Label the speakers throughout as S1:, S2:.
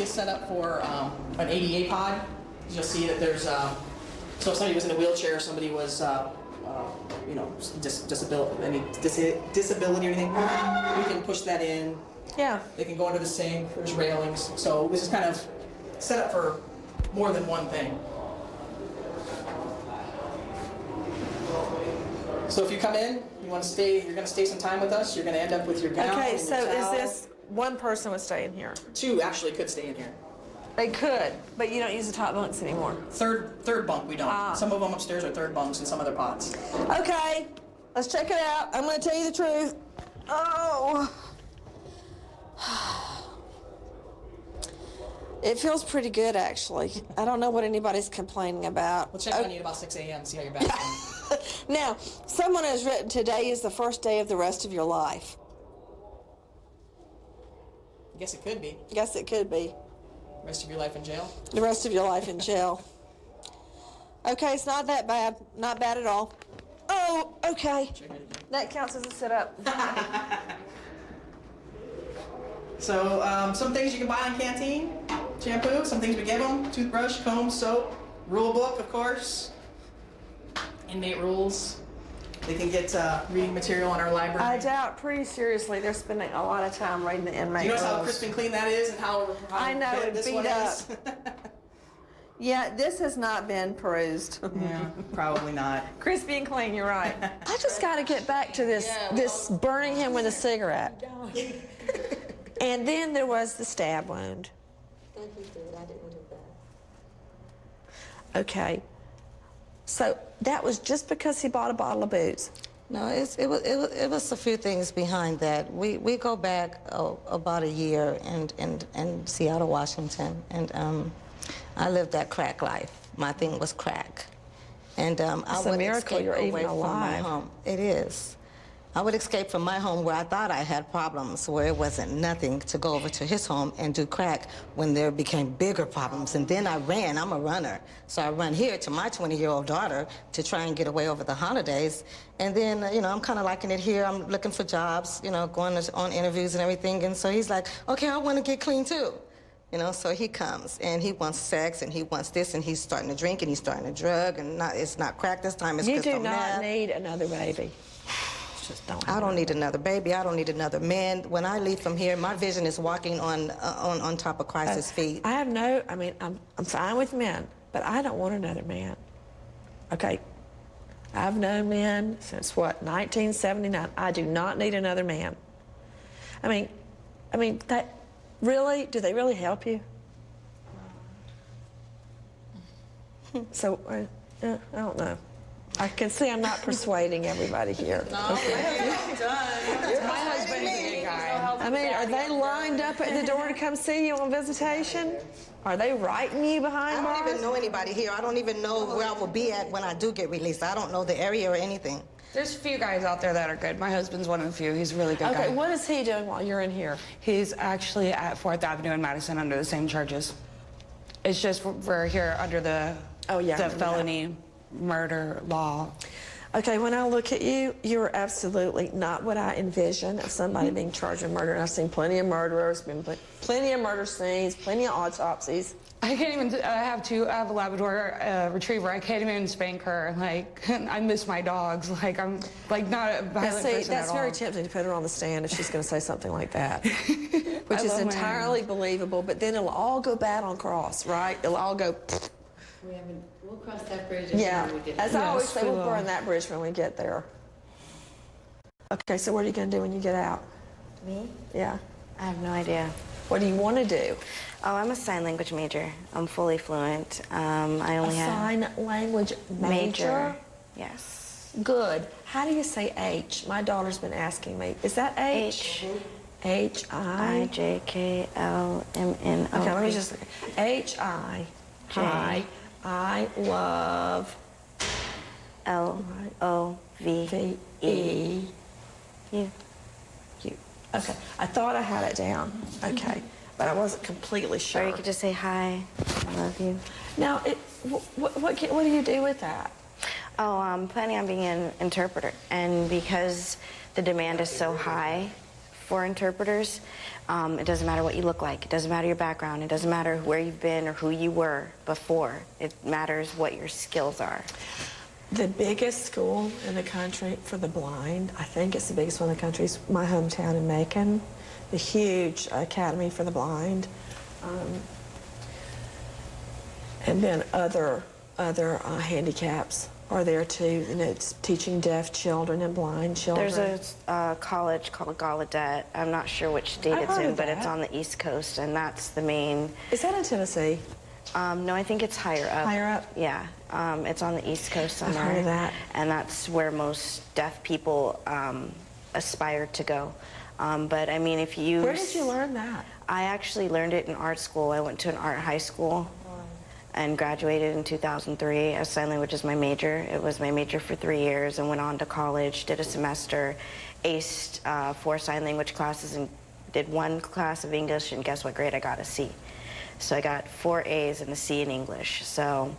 S1: actually set up for an ADA pod. You'll see that there's, so if somebody was in a wheelchair, somebody was, you know, disability or anything, we can push that in.
S2: Yeah.
S1: They can go under the sink, there's railings. So this is kind of set up for more than one thing. So if you come in, you want to stay, you're going to stay some time with us, you're going to end up with your gown.
S2: Okay,
S1: and
S2: so
S1: your
S2: is
S1: towel.
S2: this one person would stay in here?
S1: Two actually could stay in here.
S2: They could, but you don't use the top bunks anymore.
S1: Third bunk we don't.
S2: Ah.
S1: Some of them upstairs are third bunks and some other pods.
S2: Okay, let's check it out. I'm going to tell you the truth. Oh. It feels pretty good, actually. I don't know what anybody's complaining about.
S1: We'll check on you at about 6 a.m. see how you're back.
S2: Now, someone has written, today is the first day of the rest of your life.
S1: I guess it could be.
S2: Guess it could be.
S1: Rest of your life in jail?
S2: The rest of your life in jail. Okay, it's not that bad. Not bad at all. Oh, okay. That counts as a sit-up.
S1: So, some things you can buy in canteen. Shampoo, some things we give them. Toothbrush, comb, soap. Rule book, of course. Inmate rules. They can get reading material in our library.
S2: I doubt pretty seriously they're spending a lot of time reading the inmate
S1: Do you notice how
S2: rules.
S1: crisp and clean that is and how
S2: I know,
S1: bad
S2: it
S1: this
S2: beat
S1: one
S2: up.
S1: is?
S2: Yeah, this has not been perused.
S1: Yeah, probably not.
S2: Crispy and clean, you're right. I just got to get back to this burning him with a cigarette. And then there was the stab wound.
S3: That he did. I didn't do that.
S2: Okay. So that was just because he bought a bottle of booze.
S3: No, it was a few things behind that. We go back about a year in Seattle, Washington, and I lived that crack life. My thing was crack, and I
S2: It's a
S3: would
S2: miracle
S3: escape
S2: you're
S3: away
S2: even
S3: from my
S2: alive.
S3: home. It is. I would escape from my home where I thought I had problems, where it wasn't nothing, to go over to his home and do crack when there became bigger problems. And then I ran. I'm a runner. So I run here to my 20-year-old daughter to try and get away over the holidays. And then, you know, I'm kind of liking it here. I'm looking for jobs, you know, going on interviews and everything. And so he's like, okay, I want to get clean too. You know, so he comes and he wants sex and he wants this and he's starting to drink and he's starting to drug and it's not crack this time, it's
S2: You
S3: crystal
S2: do not
S3: meth.
S2: need another baby. Just don't.
S3: I don't need another baby. I don't need another man. When I leave from here, my vision is walking on top of Christ's feet.
S2: I have no, I mean, I'm fine with men, but I don't want another man. Okay? I've known men since, what, 1979. I do not need another man. I mean, that, really? Do they really help you? So, I don't know. I can see I'm not persuading everybody here.
S4: My husband's a good guy.
S2: I mean, are they lined up at the door to come see you on visitation? Are they writing you behind
S3: I
S2: bars?
S3: don't even know anybody here. I don't even know where I will be at when I do get released. I don't know the area or anything.
S4: There's a few guys out there that are good. My husband's one of the few. He's a really good guy.
S2: Okay, what is he doing while you're in here?
S4: He's actually at 4th Avenue in Madison under the same charges. It's just we're here under the
S2: Oh, yeah, I
S4: the
S2: remember that.
S4: felony murder law.
S2: Okay, when I look at you, you're absolutely not what I envision of somebody being charged with murder. And I've seen plenty of murderers, been plenty of murder scenes, plenty of autopsies.
S4: I can't even. I have a Labrador retriever. I can't even spank her. Like I miss my dogs. Like I'm like not a
S2: Now,
S4: violent
S2: see,
S4: person
S2: that's
S4: at
S2: very
S4: all.
S2: tempting to put her on the stand if she's going to say something like that, which
S4: I
S2: is
S4: love my
S2: entirely believable. But then it'll all go bad on cross, right? It'll all go.
S5: We'll cross that bridge
S2: Yeah,
S5: when we get
S2: as
S5: there.
S2: I always
S4: Yes,
S2: say,
S4: we
S2: we'll
S4: will.
S2: burn that bridge when we get there. Okay, so what are you going to do when you get out?
S6: Me?
S2: Yeah.
S6: I have no idea.
S2: What do you want to do?
S6: Oh, I'm a sign language major. I'm fully fluent. I
S2: A
S6: only have
S2: sign language major?
S6: Yes.
S2: Good. How do you say H? My daughter's been asking me. Is that H? H-I?
S6: IJKLMNO.
S2: Okay, let me just... H-I. Hi. I love...
S6: LOVE.
S2: V-E.
S6: You.
S2: You. Okay. I thought I had it down. Okay. But I wasn't completely sure.
S6: Or you could just say hi. I love you.
S2: Now, what do you do with that?
S6: Oh, I'm planning on being an interpreter, and because the demand is so high for interpreters. It doesn't matter what you look like. It doesn't matter your background. It doesn't matter where you've been or who you were before. It matters what your skills are.
S2: The biggest school in the country for the blind, I think it's the biggest one in the country, is my hometown in Macon, the huge academy for the blind. And then other handicaps are there too, and it's teaching deaf children and blind children.
S6: There's a college called Gallaudet. I'm not sure which state
S2: I've
S6: it's
S2: heard
S6: in,
S2: of
S6: but
S2: that.
S6: it's on the East Coast, and that's the main.
S2: Is that in Tennessee?
S6: No, I think it's higher up.
S2: Higher up?
S6: Yeah, it's on the East Coast somewhere.
S2: I've heard of that.
S6: And that's where most deaf people aspire to go. But I mean, if you...
S2: Where did you learn that?
S6: I actually learned it in art school. I went to an art high school and graduated in 2003 as sign language is my major. It was my major for 3 years, and went on to college, did a semester, aced 4 sign language classes, and did 1 class of English, and guess what grade I got? A C. So I got 4 A's and a C in English. So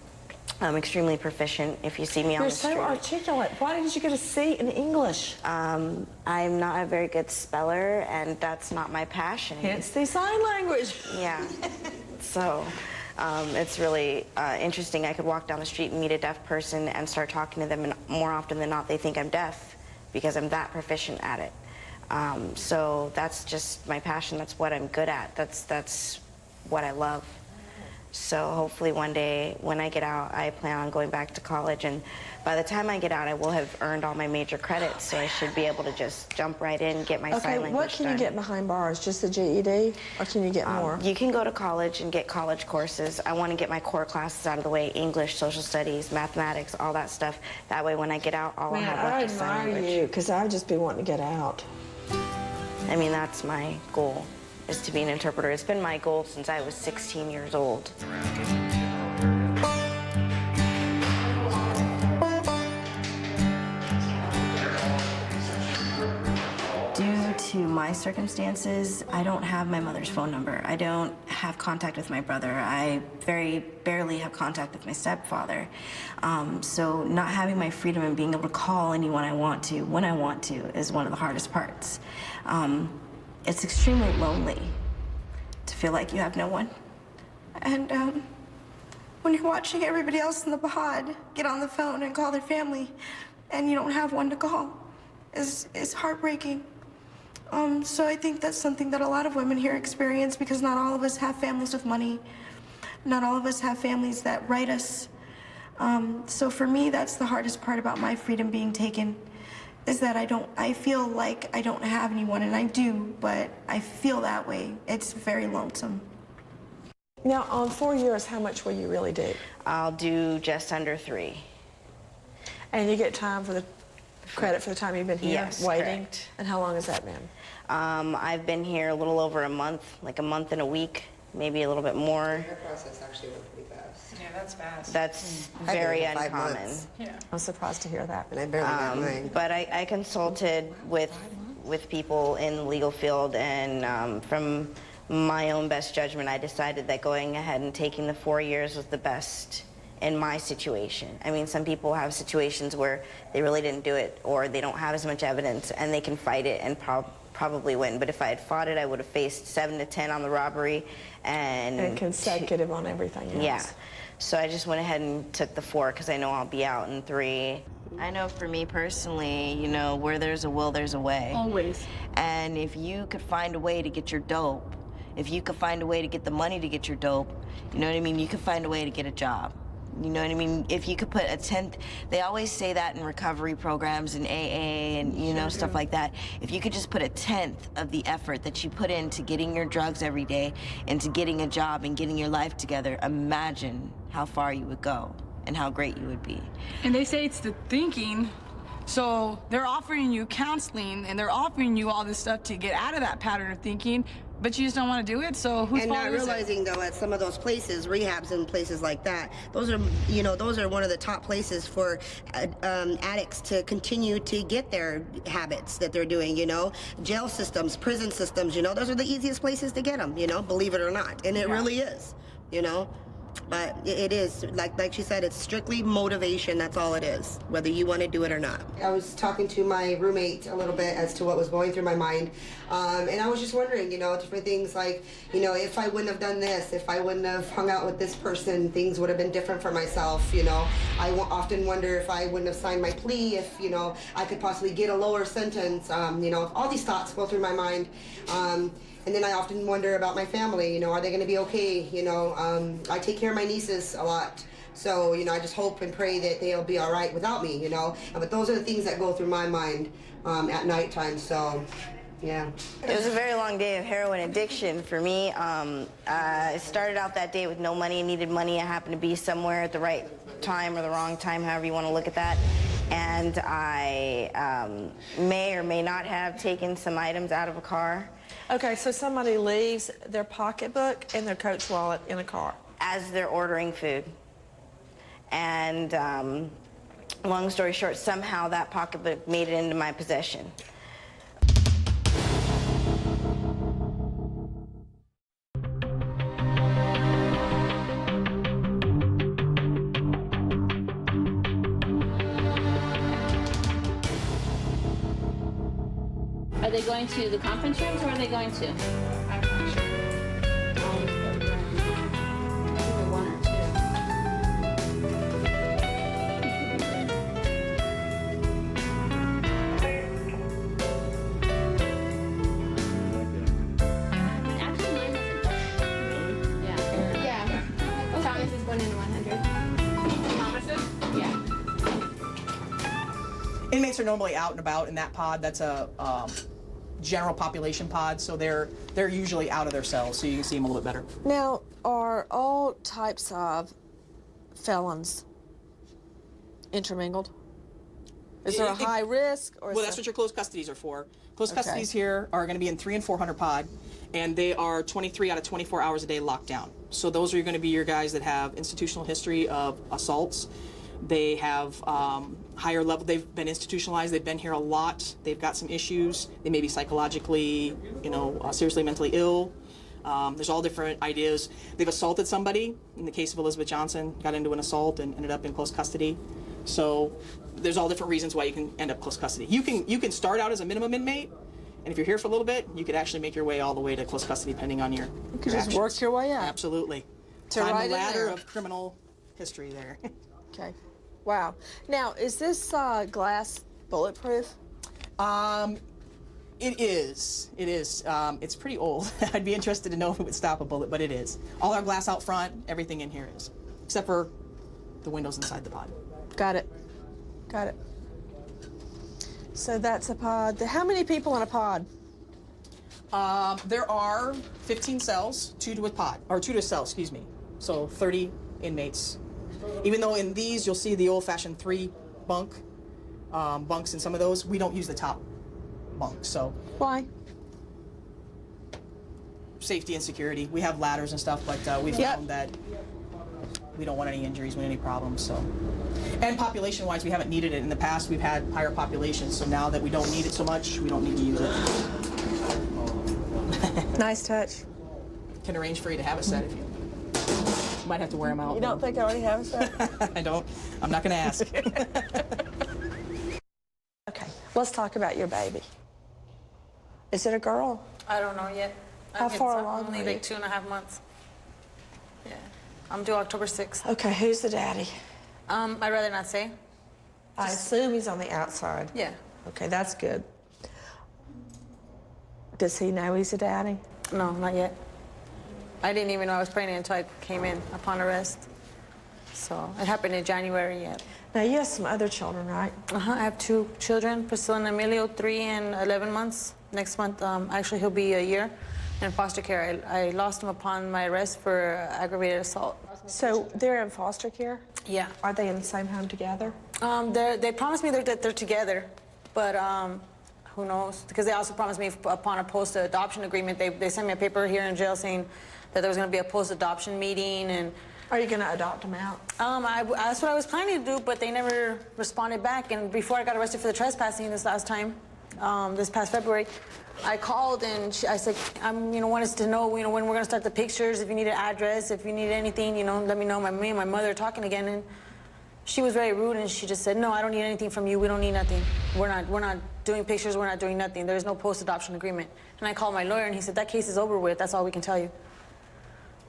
S6: I'm extremely proficient. If you see me on
S2: You're
S6: the street.
S2: so articulate. Why did you get a C in English?
S6: I'm not a very good speller, and that's not my passion.
S2: Hence the sign language.
S6: Yeah. So it's really interesting. I could walk down the street and meet a deaf person and start talking to them, and more often than not, they think I'm deaf because I'm that proficient at it. So that's just my passion. That's what I'm good at. That's what I love. So hopefully one day when I get out, I plan on going back to college, and by the time I get out, I will have earned all my major credits, so I should be able to just jump right in and get my sign language
S2: Okay, what can
S6: done.
S2: you get behind bars? Just the GED, or can you get more?
S6: You can go to college and get college courses. I want to get my core classes out of the way: English, social studies, mathematics, all that stuff. That way when I get out, all I have
S2: I
S6: left is sign
S2: admire
S6: language.
S2: you, because I'd just be wanting to get out.
S6: I mean, that's my goal, is to be an interpreter. It's been my goal since I was 16 years old. Due to my circumstances, I don't have my mother's phone number. I don't have contact with my brother. I very barely have contact with my stepfather. So not having my freedom and being able to call anyone I want to, when I want to, is one of the hardest parts. It's extremely lonely to feel like you have no one. And when you're watching everybody else in the pod get on the phone and call their family, and you don't have one to call, is heartbreaking. So I think that's something that a lot of women here experience, because not all of us have families with money. Not all of us have families that write us. So for me, that's the hardest part about my freedom being taken, is that I feel like I don't have anyone, and I do, but I feel that way. It's very lonesome.
S2: Now, on 4 years, how much will you really do?
S6: I'll do just under 3.
S2: And you get time for the credit for the time you've been here,
S6: Yes,
S2: waiting?
S6: correct.
S2: And how long has that been?
S6: I've been here a little over a month, like a month and a week, maybe a little bit more.
S7: Your process actually went pretty fast.
S1: Yeah, that's fast.
S6: That's
S7: I did
S6: very
S7: it in 5
S6: uncommon.
S7: months.
S2: I'm surprised to hear that.
S7: And I barely got mine.
S6: But I consulted with people in the legal field, and from my own best judgment, I decided that going ahead and taking the 4 years was the best in my situation. I mean, some people have situations where they really didn't do it, or they don't have as much evidence, and they can fight it and probably win. But if I had fought it, I would have faced 7 to 10 on the robbery,
S2: And consecutive on everything else.
S6: yeah. So I just went ahead and took the 4 because I know I'll be out in 3. I know for me personally, you know, where there's a will, there's a way.
S4: Always.
S6: And if you could find a way to get your dope, if you could find a way to get the money to get your dope, you know what I mean? You could find a way to get a job. You know what I mean? If you could put a 10th, they always say that in recovery programs and AA and, you know, stuff like that. If you could just put a 10th of the effort that you put into getting your drugs every day, into getting a job and getting your life together, imagine how far you would go and how great you would be.
S8: And they say it's the thinking. So they're offering you counseling and they're offering you all this stuff to get out of that pattern of thinking, but you just don't want to do it. So whose
S7: And
S8: fault
S7: not
S8: is it?
S7: realizing though, at some of those places, rehabs and places like that, those are, you know, those are one of the top places for addicts to continue to get their habits that they're doing, you know. Jail systems, prison systems, you know, those are the easiest places to get them, you know, believe it or not. And it really is, you know. But it is, like she said, it's strictly motivation. That's all it is, whether you want to do it or not. I was talking to my roommate a little bit as to what was going through my mind. And I was just wondering, you know, different things like, you know, if I wouldn't have done this, if I wouldn't have hung out with this person, things would have been different for myself, you know. I often wonder if I wouldn't have signed my plea, if, you know, I could possibly get a lower sentence. You know, all these thoughts go through my mind. And then I often wonder about my family, you know, are they going to be okay? You know, I take care of my nieces a lot. So, you know, I just hope and pray that they'll be all right without me, you know. But those are the things that go through my mind at nighttime, so, yeah.
S6: It was a very long day of heroin addiction for me. I started out that day with no money and needed money. I happened to be somewhere at the right time or the wrong time, however you want to look at that. And I may or may not have taken some items out of a car.
S2: Okay, so somebody leaves their pocketbook and their coach wallet in a car.
S6: As they're ordering food. And long story short, somehow that pocketbook made it into my possession.
S5: Are they going to the conference rooms or are they going to? One or two? Actually, mine wasn't done. Yeah. Yeah. Thomas is going into 100. Thomas is? Yeah.
S1: Inmates are normally out and about in that pod. That's a general population pod, so they're usually out of their cells, so you can see them a little bit better.
S2: Now, are all types of felons intermingled? Is there a high risk? Or
S1: well, that's what your closed custodies are for. Closed custodies here are going to be in 300 and 400 pod, and they are 23 out of 24 hours a day locked down. So those are going to be your guys that have institutional history of assaults. They have higher level, they've been institutionalized, they've been here a lot, they've got some issues, they may be psychologically, you know, seriously mentally ill. There's all different ideas. They've assaulted somebody. In the case of Elizabeth Johnson, got into an assault and ended up in close custody. So there's all different reasons why you can end up close custody. You can start out as a minimum inmate, and if you're here for a little bit, you could actually make your way all the way to close custody depending on your
S2: You could just work your way up.
S1: Absolutely.
S2: To
S1: Climb
S2: right
S1: the
S2: in
S1: ladder
S2: there.
S1: of criminal history there.
S2: Okay. Wow. Now, is this glass bulletproof?
S1: It is. It is. It's pretty old. I'd be interested to know if it would stop a bullet, but it is. All our glass out front, everything in here is, except for the windows inside the pod.
S2: Got it. Got it. So that's a pod. How many people in a pod?
S1: There are 15 cells, two to a cell, excuse me. So 30 inmates. Even though in these you'll see the old-fashioned 3 bunks in some of those, we don't use the top bunk. So
S2: Why?
S1: safety and security. We have ladders and stuff, but we found that we don't want any injuries, any problems. So, and population-wise, we haven't needed it. In the past, we've had higher populations, so now that we don't need it so much, we don't need to use it.
S2: Nice touch.
S1: Can arrange for you to have a set if you might have to wear them out.
S2: You don't think I already have a set?
S1: I don't. I'm not going to ask.
S2: Okay, let's talk about your baby. Is it a girl?
S9: I don't know yet.
S2: How far along
S9: Only
S2: are you?
S9: like 2.5 months. Yeah. I'm due October 6th.
S2: Okay, who's the daddy?
S9: I'd rather not say.
S2: I assume he's on the outside.
S9: Yeah.
S2: Okay, that's good. Does he know he's a daddy?
S9: No, not yet. I didn't even know I was pregnant until I came in upon arrest. So it happened in January yet.
S2: Now, you have some other children, right?
S9: I have 2 children, Priscilla and Emilio, 3 and 11 months. Next month, actually, he'll be a year in foster care. I lost him upon my arrest for aggravated assault.
S2: So they're in foster care?
S9: Yeah.
S2: Are they in the same home together?
S9: They promised me that they're together, but who knows? Because they also promised me upon a post-adoption agreement. They sent me a paper here in jail saying that there was going to be a post-adoption meeting. And
S2: are you going to adopt them out?
S9: That's what I was planning to do, but they never responded back. And before I got arrested for the trespassing this last time, this past February, I called and I said, wanted to know, when we're gonna start the pictures, if you need an address, if you need anything, let me know. Me and my mother are talking again, and she was very rude, and she just said, no, I don't need anything from you. We don't need nothing. We're not doing pictures. We're not doing nothing. There's no post-adoption agreement. And I called my lawyer, and he said, that case is over with. That's all we can tell you.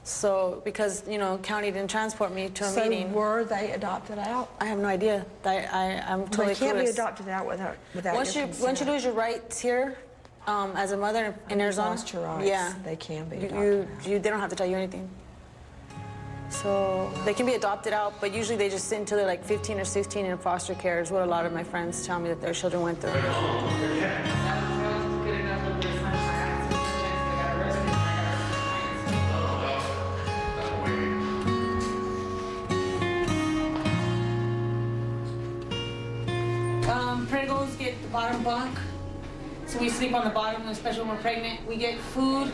S9: So, because, county didn't transport me to a meeting.
S2: So were they adopted out?
S9: I have no idea. I'm totally
S2: They can't be
S9: clueless.
S2: adopted out without
S9: Once
S2: your
S9: you
S2: consent.
S9: lose your rights here, as a mother in Arizona,
S2: Lost your rights.
S9: yeah,
S2: They can be
S9: they don't have to tell you anything. So they can be adopted out, but usually they just sit until they're like 15 or 16 in foster care, is what a lot of my friends tell me that their children went through. Pregos get the bottom bunk, so we sleep on the bottom, especially when we're pregnant. We get food,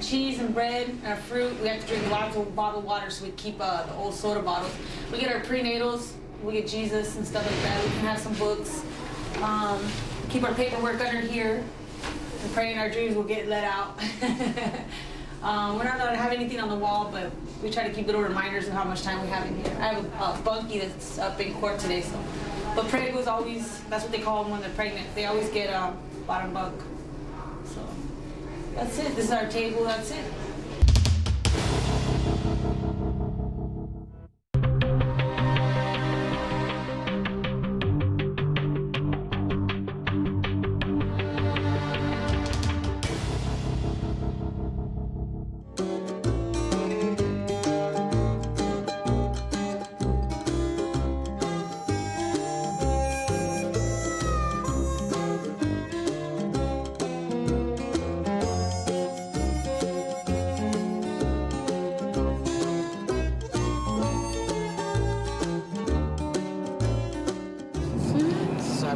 S9: cheese and bread, and fruit. We have to drink lots of bottled water, so we keep the old soda bottles. We get our prenatals, we get Jesus and stuff like that. We can have some books. Keep our paperwork under here, and praying our dreams will get let out. We're not allowed to have anything on the wall, but we try to keep little reminders of how much time we have in here. I have a bunkie that's up in court today, so. But pregos always, that's what they call them when they're pregnant. They always get bottom bunk. So that's it. This is our table, that's it.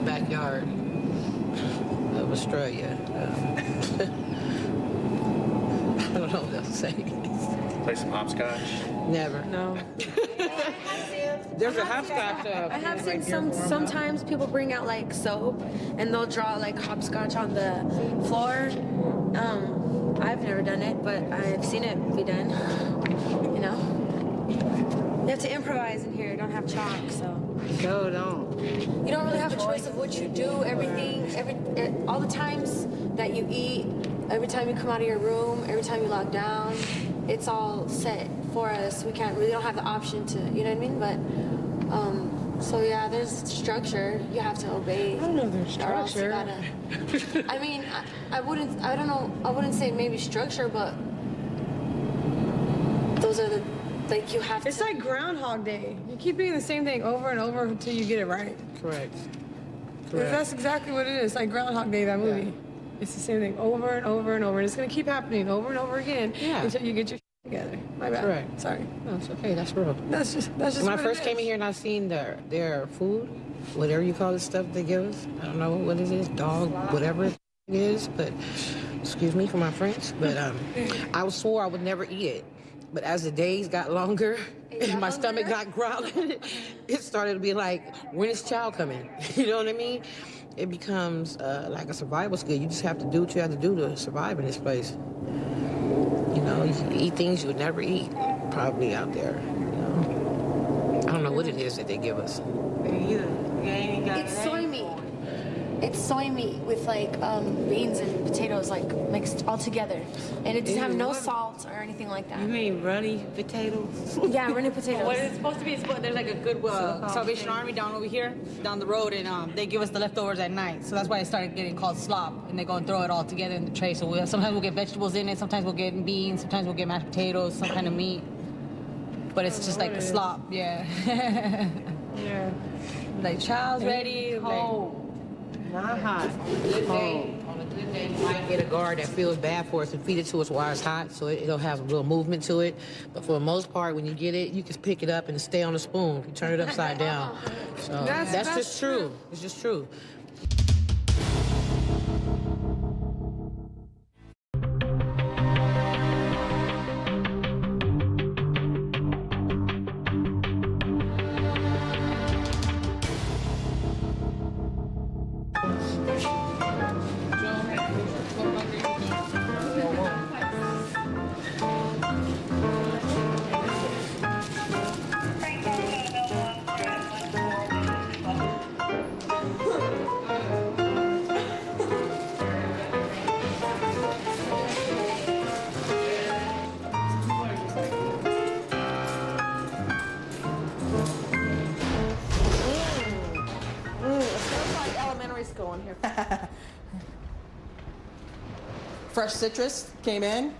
S10: Backyard of Australia. I don't know what else to say.
S11: Play some hopscotch?
S10: Never.
S2: No.
S10: There's a hopscotch.
S5: I have seen sometimes people bring out like soap and they'll draw like hopscotch on the floor. I've never done it, but I've seen it be done. You have to improvise in here. You don't have chalk, so.
S10: No, don't.
S5: You don't really have a choice of what you do. All the times that you eat, every time you come out of your room, every time you lock down, it's all set for us. We don't have the option to, you know what I mean? But, so yeah, there's structure. You have to obey.
S10: I don't know if there's structure.
S5: I mean, I wouldn't say maybe structure, but those are the, like you have to.
S12: It's like Groundhog Day. You keep doing the same thing over and over until you get it right.
S10: Correct.
S12: That's exactly what it is. Like Groundhog Day, that movie. Yeah. It's the same thing over and over and over. And it's going to keep happening over and over again until you get your together. My bad.
S10: Correct.
S12: Sorry.
S10: No, it's okay. That's real.
S12: That's just
S10: when I first came in here and I seen their food, whatever you call the stuff they give us, I don't know what it is, dog, whatever it is, but excuse me for my French, but I swore I would never eat it. But as the days got longer and my stomach got growling, it started to be like, when is child coming? You know what I mean? It becomes like a survival skill. You just have to do what you have to do to survive in this place. You know, you eat things you would never eat, probably out there. You know, I don't know what it is that they give us.
S5: It's soy meat. It's soy meat with like beans and potatoes like mixed all together, and it doesn't have no salt or anything like that.
S10: You mean runny potatoes?
S5: Yeah, runny potatoes.
S9: What it's supposed to be is there's like a good Salvation Army down over here, down the road, and they give us the leftovers at night. So that's why it started getting called slop, and they go and throw it all together in the tray. So sometimes we'll get vegetables in it, sometimes we'll get beans, sometimes we'll get mashed potatoes, some kind of meat. But it's just like the slop, yeah.
S12: Yeah.
S9: Like child's ready, home.
S10: Not hot. Good day. On a good day, you might get a guard that feels bad for us and feed it to us while it's hot, so it'll have a real movement to it. But for the most part, when you get it, you can pick it up and stay on the spoon. You turn it upside down. So that's just true. It's just true.
S2: going here.
S1: Fresh citrus came in.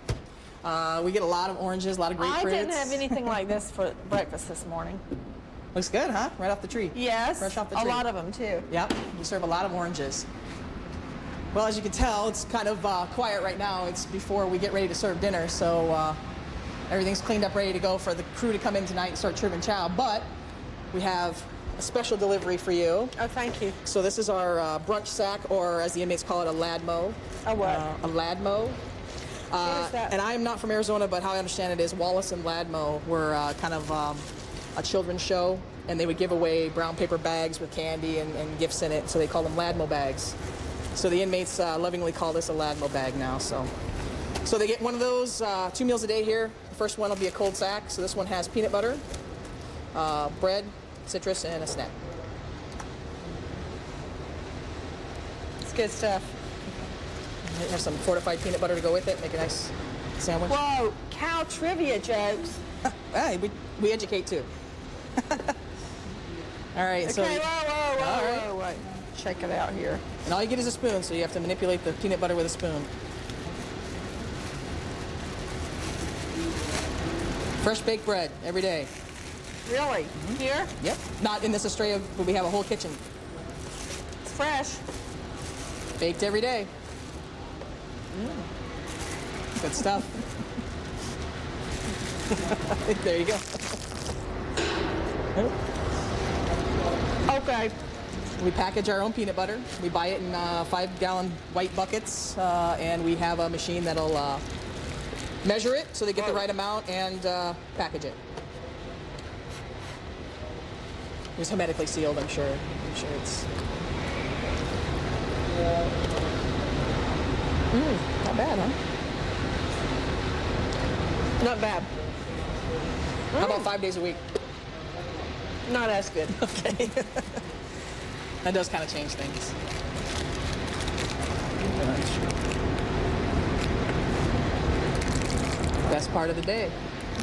S1: We get a lot of oranges, a lot of grapefruits.
S2: I didn't have anything like this for breakfast this morning.
S1: Looks good, huh? Right off the tree.
S2: Yes,
S1: Fresh off the tree.
S2: a lot of them too.
S1: Yep, we serve a lot of oranges. Well, as you can tell, it's kind of quiet right now. It's before we get ready to serve dinner, so everything's cleaned up, ready to go for the crew to come in tonight and start serving chow. But we have a special delivery for you.
S2: Oh, thank you.
S1: So this is our brunch sack, or as the inmates call it, a ladmo.
S2: A what?
S1: A ladmo.
S2: What is that?
S1: And I am not from Arizona, but how I understand it is Wallace and Ladmo were kind of a children's show, and they would give away brown paper bags with candy and gifts in it, so they call them Ladmo bags. So the inmates lovingly call this a Ladmo bag now. So they get one of those 2 meals a day here. The first one will be a cold sack, so this one has peanut butter, bread, citrus, and a snack.
S2: It's good stuff.
S1: Have some fortified peanut butter to go with it, make a nice sandwich.
S2: Whoa, cow trivia jokes.
S1: Hey, we educate too. All right,
S2: Okay,
S1: so
S2: whoa. Check it out here.
S1: and all you get is a spoon, so you have to manipulate the peanut butter with a spoon. Fresh baked bread every day.
S2: Really? Here?
S1: Yep. Not in this Estrella, but we have a whole kitchen.
S2: It's fresh.
S1: Baked every day. Good stuff. There you go.
S2: Okay.
S1: We package our own peanut butter. We buy it in 5-gallon white buckets, and we have a machine that'll measure it so they get the right amount and package it. It was hermetically sealed, I'm sure. It's... not bad, huh?
S2: Not bad.
S1: How about 5 days a week?
S2: Not as good.
S1: Okay. That does kind of change things. Best part of the day,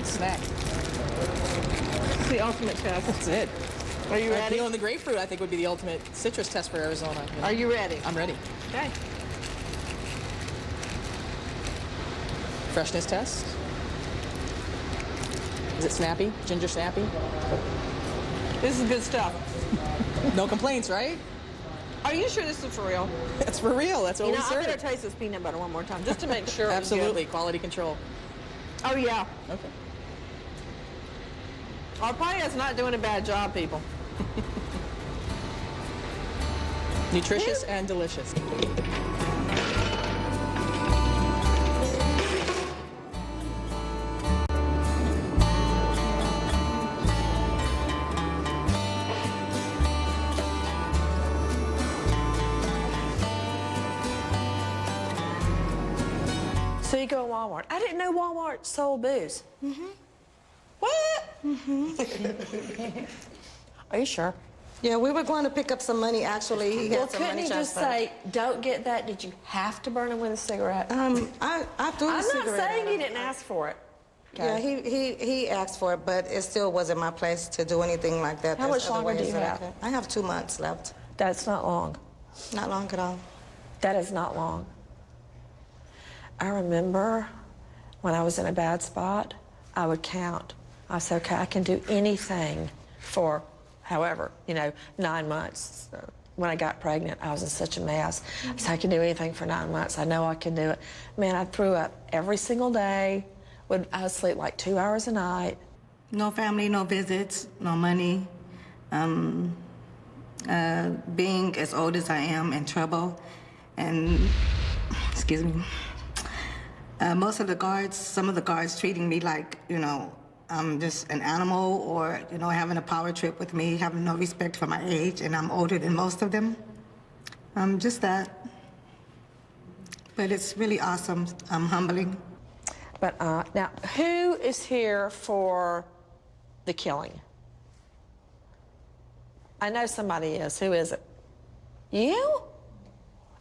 S1: snack.
S2: It's the ultimate test.
S1: That's it.
S2: Are you ready?
S1: Peeling the grapefruit, I think, would be the ultimate citrus test for Arizona. You know?
S2: Are you ready?
S1: I'm ready.
S2: Okay.
S1: Freshness test. Is it snappy? Ginger snappy?
S2: This is good stuff.
S1: No complaints, right?
S2: Are you sure this is for real?
S1: It's for real. That's what we
S2: I
S1: serve.
S2: better taste this peanut butter one more time just to make sure. It was good.
S1: Absolutely. Quality control.
S2: Oh yeah.
S1: Okay.
S2: Our party is not doing a bad job, people.
S1: Nutritious and delicious.
S2: So you go to Walmart. I didn't know Walmart sold booze. What? Are you sure?
S3: Yeah, we were going to pick up some money, actually. He
S2: Well,
S3: had some
S2: couldn't
S3: money
S2: you just
S3: transferred.
S2: say, don't get that? Did you have to burn them with a cigarette?
S3: I threw the
S2: I'm not
S3: cigarette
S2: saying
S3: at
S2: you
S3: him.
S2: didn't ask for it.
S3: Yeah, he asked for it, but it still wasn't my place to do anything like that.
S2: How
S3: There's
S2: much
S3: other
S2: longer do
S3: ways
S2: you
S3: that I
S2: have?
S3: could. I have 2 months left.
S2: That's not long.
S3: Not long at all.
S2: That is not long. I remember when I was in a bad spot, I would count. I said, okay, I can do anything for however, 9 months. So when I got pregnant, I was in such a mess. I said, I can do anything for 9 months. I know I can do it. Man, I threw up every single day. I would sleep like 2 hours a night.
S3: No family, no visits, no money. Being as old as I am, in trouble, and, excuse me, most of the guards, some of the guards treating me like, I'm just an animal, or, having a power trip with me, having no respect for my age, and I'm older than most of them. Just that. But it's really awesome, humbling.
S2: But now, who is here for the killing? I know somebody is. Who is it? You?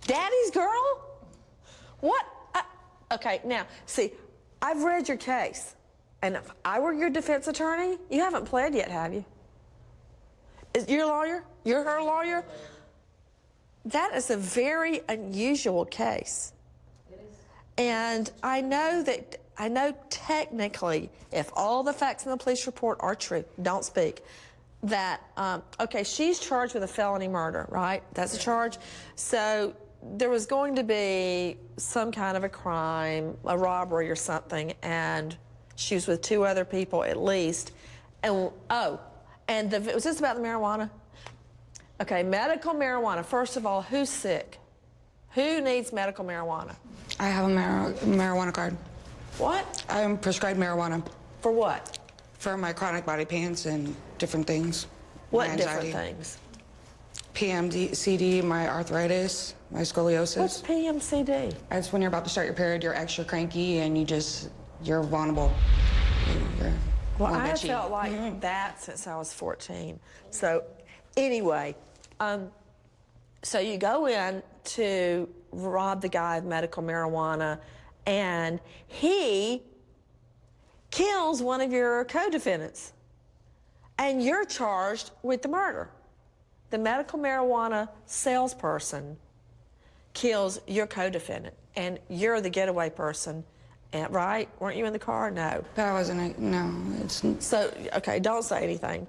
S2: Daddy's girl? What? Okay, now, see, I've read your case. And if I were your defense attorney, you haven't pled yet, have you? Is your lawyer? You're her lawyer? that is a very unusual case. And I know technically, if all the facts in the police report are true, don't speak, that, okay, she's charged with a felony murder, right? That's a charge. So there was going to be some kind of a crime, a robbery or something, and she was with 2 other people at least. And, was this about the marijuana? Okay, medical marijuana. First of all, who's sick? Who needs medical marijuana?
S4: I have a marijuana card.
S2: What?
S4: I am prescribed marijuana.
S2: For what?
S4: For my chronic body pains and different things.
S2: What
S4: My
S2: different
S4: anxiety.
S2: things?
S4: PMCD, my arthritis, my scoliosis.
S2: What's PMCD?
S4: It's when you're about to start your period, you're extra cranky and you're vulnerable.
S2: Well, I have felt like that since I was 14. So anyway, so you go in to rob the guy of medical marijuana, and he kills one of your co-defendants, and you're charged with the murder. The medical marijuana salesperson kills your co-defendant, and you're the getaway person, right? Weren't you in the car? No.
S4: That wasn't, no.
S2: So, okay, don't say anything.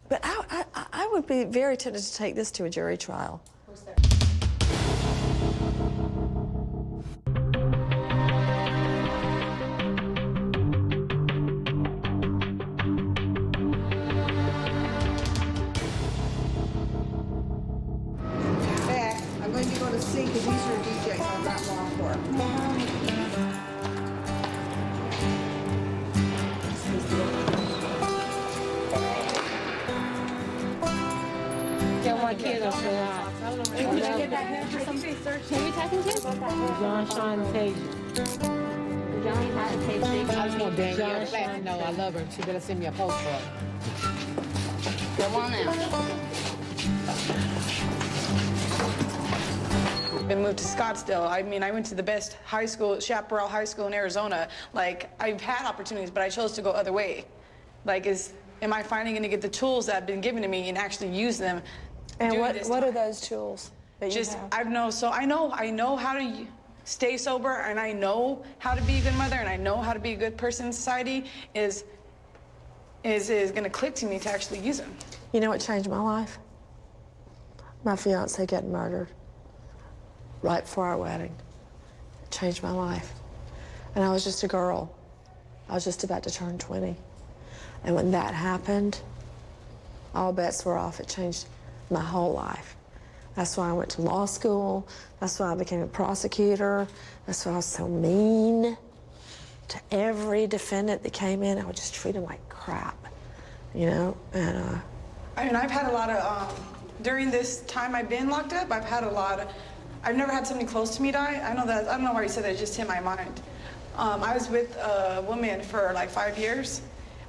S2: But I would be very tempted to take this to a jury trial.
S13: I'm going to go to C because these are DJs I've got long for.
S10: My kids are so hot. Can we talk to John, Sean, and Tasia? I just want Danielle to know I love her. She better send me a post for her.
S8: Come on now. Been moved to Scottsdale. I mean, I went to the best high school, Chaparral High School in Arizona. Like, I've had opportunities, but I chose to go other way. Like, am I finally going to get the tools that have been given to me and actually use them?
S2: And what are those tools that you have?
S8: I know how to stay sober, and I know how to be a good mother, and I know how to be a good person in society. Is going to click to me to actually use them.
S2: You know what changed my life? My fiance getting murdered right before our wedding. It changed my life. And I was just a girl. I was just about to turn 20. And when that happened, all bets were off. It changed my whole life. That's why I went to law school. That's why I became a prosecutor. That's why I was so mean to every defendant that came in. I would just treat them like crap, you know? And
S8: I mean, I've had a lot of, during this time I've been locked up, I've never had somebody close to me die. I don't know why you said that, it just hit my mind. I was with a woman for like 5 years,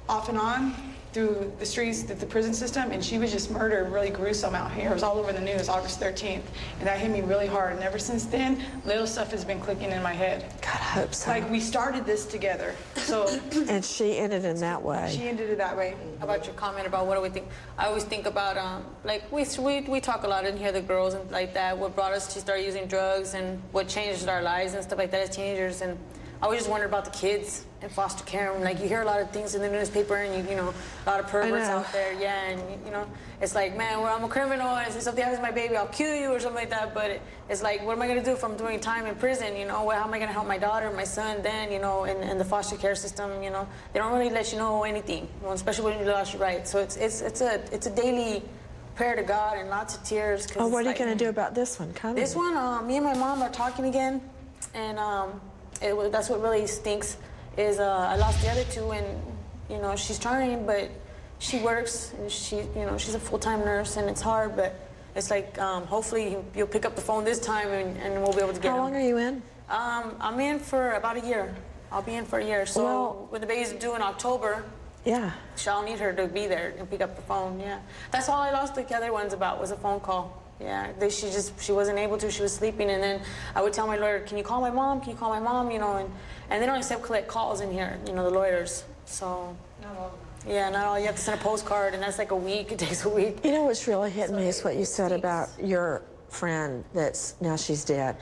S8: off and on, through the streets, through the prison system, and she was just murdered really gruesome out here. It was all over the news, August 13th, and that hit me really hard. And ever since then, little stuff has been clicking in my head.
S2: God, I hope so.
S8: Like, we started this together, so.
S2: And she ended in that way.
S8: She ended it that way.
S9: About your comment about what do we think, I always think about, like, we talk a lot in here, the girls and like that, what brought us to start using drugs and what changed our lives and stuff like that as teenagers. And I always just wondered about the kids in foster care. And, like, you hear a lot of things in the newspaper, and you know, a lot of perverts out there. Yeah, and you know, it's like, man, well, I'm a criminal, and if something happens to my baby, I'll kill you or something like that. But it's like, what am I gonna do if I'm doing time in prison? You know, how am I gonna help my daughter, my son? Then, you know, in the foster care system, you know, they don't really let you know anything, you know, especially when you lost your rights. So it's a daily prayer to God and lots of tears.
S2: Oh, what are you gonna do about this one?
S9: This one, me and my mom are talking again, and that's what really stinks is I lost the other two, and you know, she's trying, but she works, and she's a full-time nurse, and it's hard, but it's like hopefully you'll pick up the phone this time, and we'll be able to get
S2: How long are you in?
S9: I'm in for about a year. I'll be in for a year. So when the baby's due in October,
S2: yeah,
S9: I'll need her to be there and pick up the phone. Yeah, that's all I lost the other ones about was a phone call. Yeah, she wasn't able to. She was sleeping, and then I would tell my lawyer, "Can you call my mom? Can you call my mom?" You know, and they don't accept collect calls in here. You know, the lawyers. So. Not all. Yeah, not all. You have to send a postcard, and that's like a week. It takes a week.
S2: You know what's really hitting me is what you said about your friend that's, now she's dead.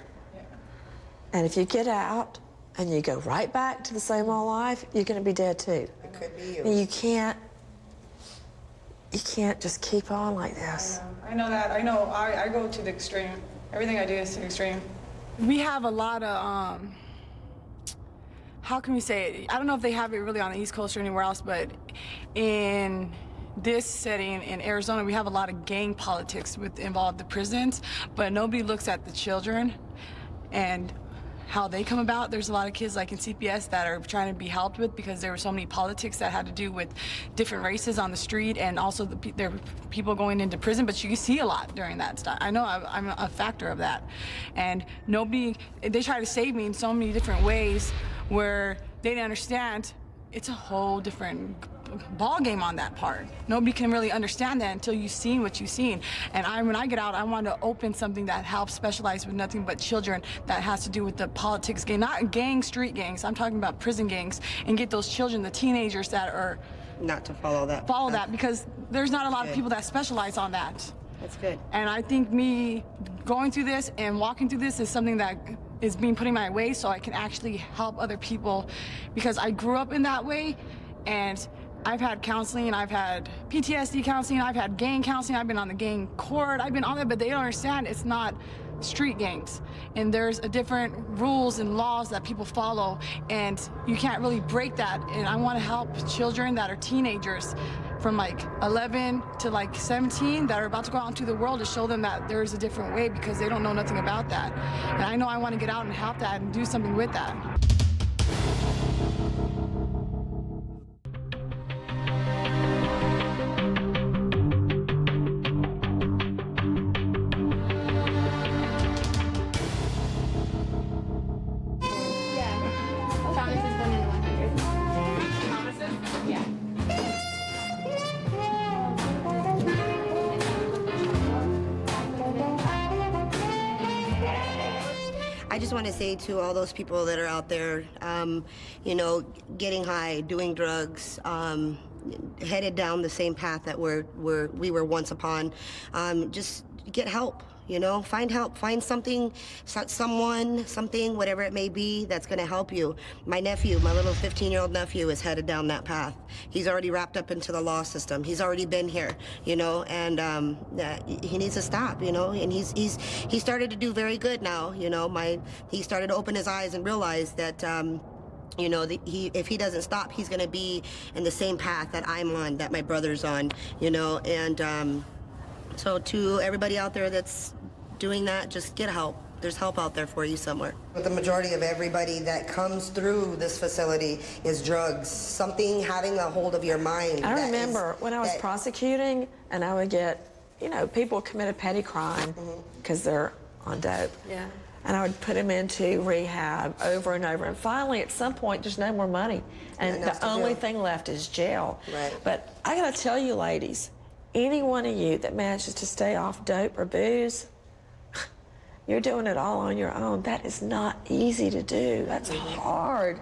S2: And if you get out and you go right back to the same old life, you're going to be dead too.
S7: It could be you.
S2: And you can't just keep on like this.
S8: I know that. I know. I go to the extreme. Everything I do is to the extreme. We have a lot of, how can we say it? I don't know if they have it really on the East Coast or anywhere else, but in this setting in Arizona, we have a lot of gang politics involved the prisons, but nobody looks at the children and how they come about. There's a lot of kids like in CPS that are trying to be helped with because there were so many politics that had to do with different races on the street, and also there were people going into prison, but you can see a lot during that stuff. I know I'm a factor of that. And they try to save me in so many different ways where they didn't understand it's a whole different ball game on that part. Nobody can really understand that until you've seen what you've seen. And when I get out, I want to open something that helps specialize with nothing but children, that has to do with the politics game, not street gangs. I'm talking about prison gangs, and get those children, the teenagers that are
S7: not to follow that.
S8: Follow that, because there's not a lot of people that specialize on that.
S7: That's good.
S8: And I think me going through this and walking through this is something that is being put in my way, so I can actually help other people, because I grew up in that way, and I've had counseling, I've had PTSD counseling, I've had gang counseling, I've been on the gang court, I've been on that, but they don't understand it's not street gangs. And there's a different rules and laws that people follow, and you can't really break that. And I want to help children that are teenagers from like 11 to like 17 that are about to go out into the world, to show them that there is a different way, because they don't know nothing about that. And I know I want to get out and help that and do something with that.
S7: I just want to say to all those people that are out there, you know, getting high, doing drugs, headed down the same path that we were once upon, just get help. You know, find help, find something, someone, something, whatever it may be, that's going to help you. My nephew, my little 15-year-old nephew, is headed down that path. He's already wrapped up into the law system. He's already been here, you know, and he needs to stop, you know, and he started to do very good now, you know. He started to open his eyes and realize that, you know, if he doesn't stop, he's going to be in the same path that I'm on, that my brother's on, you know, and so to everybody out there that's doing that, just get help. There's help out there for you somewhere. But the majority of everybody that comes through this facility is drugs, something having a hold of your mind.
S2: I remember when I was prosecuting, and I would get, you know, people commit a petty crime because they're on dope.
S5: Yeah.
S2: And I would put them into rehab over and over. And finally, at some point, there's no more money. And the only thing left is jail.
S7: Right.
S2: But I gotta tell you, ladies, any one of you that manages to stay off dope or booze, you're doing it all on your own. That is not easy to do. That's hard.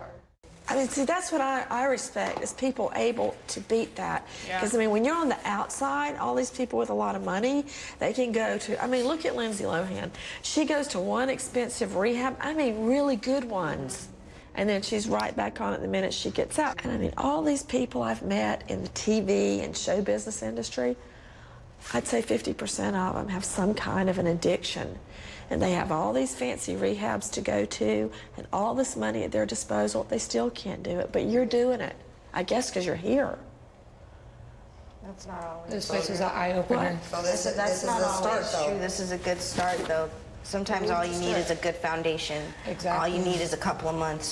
S2: I mean, see, that's what I respect, is people able to beat that. Because, I mean, when you're on the outside, all these people with a lot of money, they can go to, I mean, look at Lindsay Lohan. She goes to one expensive rehab, I mean, really good ones. And then she's right back on it the minute she gets out. And I mean, all these people I've met in the TV and show business industry, I'd say 50% of them have some kind of an addiction. And they have all these fancy rehabs to go to and all this money at their disposal. They still can't do it, but you're doing it, I guess, because you're here.
S4: That's not always. This place is an eye-opener.
S7: So this is
S6: not
S7: the
S6: always
S7: start,
S6: true.
S7: though.
S6: This is a good start, though. Sometimes all you need is a good foundation.
S4: Exactly.
S6: All you need is a couple of months.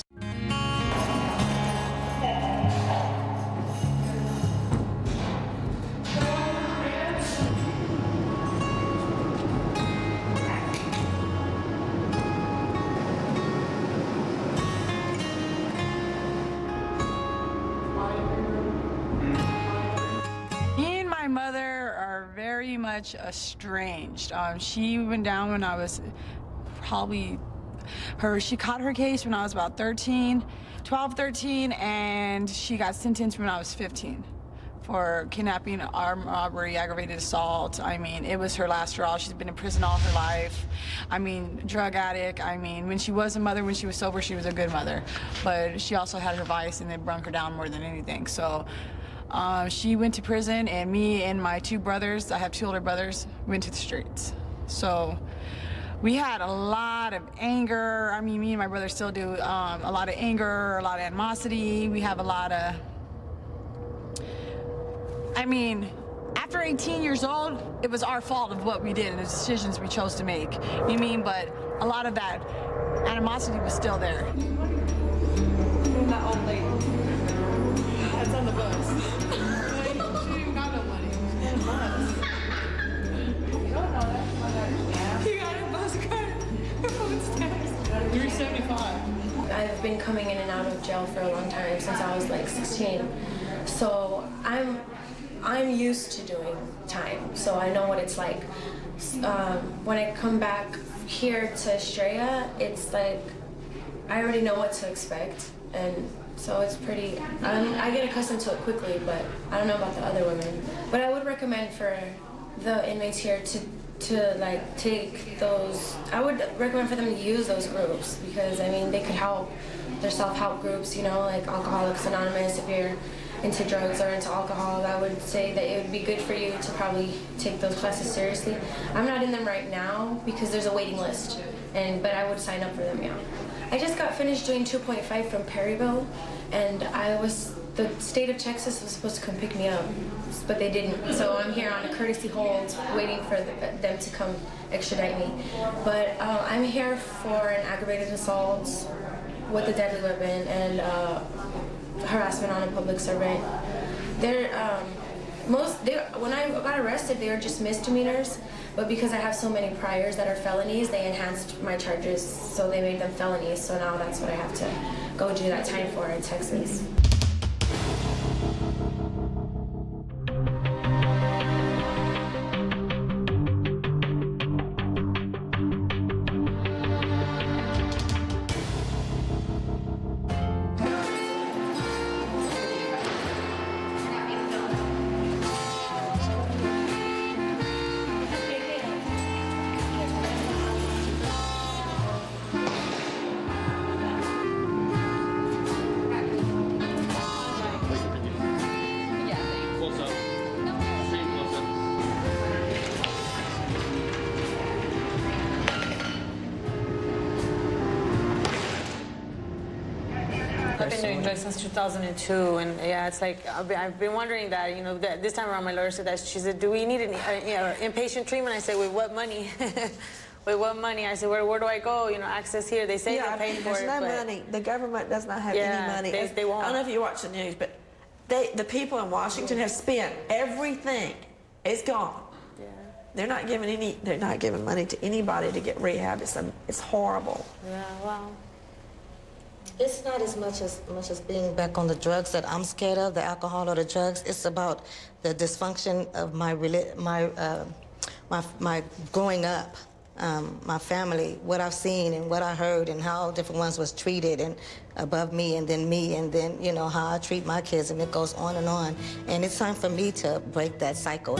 S8: Very much estranged. She went down when I was probably, she caught her case when I was about 12, 13, and she got sentenced when I was 15 for kidnapping, armed robbery, aggravated assault. I mean, it was her last straw. She's been in prison all her life. I mean, drug addict. I mean, when she was a mother, when she was sober, she was a good mother. But she also had her vice, and it brung her down more than anything. So she went to prison, and me and my 2 brothers, I have 2 older brothers, went to the streets. So we had a lot of anger. I mean, me and my brother still do a lot of anger, a lot of animosity. We have a lot of, I mean, after 18 years old, it was our fault of what we did and the decisions we chose to make. You mean, but a lot of that animosity was still there.
S12: That old lady. That's on the bus. She didn't even got no money. She's on the bus. You don't know that. You got a bus card. 375.
S14: I've been coming in and out of jail for a long time, since I was like 16. So I'm used to doing time, so I know what it's like. When I come back here to Estrella, it's like I already know what to expect, and so it's pretty, I get accustomed to it quickly, but I don't know about the other women. But I would recommend for the inmates here to like take those, I would recommend for them to use those groups, because I mean, they could help. Their self-help groups, you know, like Alcoholics Anonymous. If you're into drugs or into alcohol, I would say that it would be good for you to probably take those classes seriously. I'm not in them right now because there's a waiting list, but I would sign up for them, yeah. I just got finished doing 2.5 from Perryville, and the state of Texas was supposed to come pick me up, but they didn't. So I'm here on a courtesy hold, waiting for them to come extradite me. But I'm here for an aggravated assault with a deadly weapon and harassment on a public servant. When I got arrested, they were just misdemeanors, but because I have so many priors that are felonies, they enhanced my charges, so they made them felonies. So now that's what I have to go do that time for in Texas.
S9: I've been doing drugs since 2002, and yeah, it's like I've been wondering that, you know, that this time around my lawyer said that, she said, do we need an inpatient treatment? I said, with what money? With what money? I said, where do I go? You know, access here. They say they're paying for it.
S2: There's no money. The government does not have any money.
S9: They won't.
S2: I don't know if you watch the news, but the people in Washington have spent everything. It's gone.
S9: Yeah.
S2: They're not giving money to anybody to get rehab. It's horrible.
S9: Yeah, wow.
S3: It's not as much as being back on the drugs that I'm scared of, the alcohol or the drugs. It's about the dysfunction of my growing up, my family, what I've seen and what I heard, and how different ones was treated, and above me, and then you know how I treat my kids, and it goes on. And it's time for me to break that cycle.